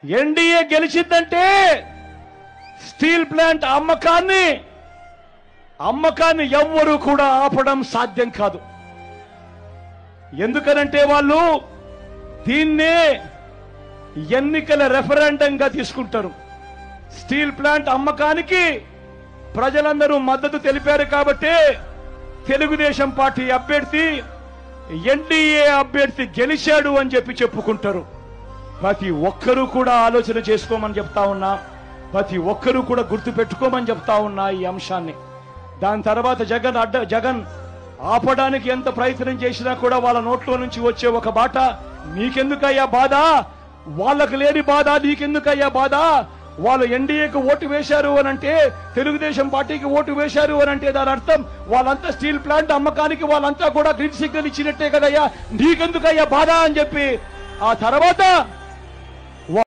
NDA గెలిచిందంటే steel plant అమ్మకాన్ని ఎవ్వరూ కూడా ఆపడం సాధ్యం కాదు. ఎందుకనంటే వాళ్ళు దీన్నే ఎన్నికల రెఫరెండంగా తీసుకుంటారు. స్టీల్ ప్లాంట్ అమ్మకానికి ప్రజలందరూ మద్దతు తెలిపారు కాబట్టి తెలుగుదేశం పార్టీ అభ్యర్థి ఎన్డీఏ అభ్యర్థి గెలిచాడు అని చెప్పుకుంటారు. ప్రతి ఒక్కరూ కూడా ఆలోచన చేసుకోమని చెప్తా ఉన్నా, ప్రతి ఒక్కరూ కూడా గుర్తు పెట్టుకోమని చెప్తా ఉన్నా ఈ అంశాన్ని. దాని తర్వాత జగన్ ఆపడానికి ఎంత ప్రయత్నం చేసినా కూడా వాళ్ళ నోట్లో నుంచి వచ్చే ఒక బాట, నీకెందుకయ్యా బాధ, వాళ్ళకు లేని బాధ నీకెందుకయ్యా బాధ, వాళ్ళు ఎన్డీఏకు ఓటు వేశారు అనంటే, తెలుగుదేశం పార్టీకి ఓటు వేశారు అనంటే దాని అర్థం వాళ్ళంతా స్టీల్ ప్లాంట్ అమ్మకానికి వాళ్ళంతా కూడా గ్రీన్ సిగ్నల్ ఇచ్చినట్టే కదయ్యా, నీకెందుకయ్యా బాధ అని చెప్పి ఆ తర్వాత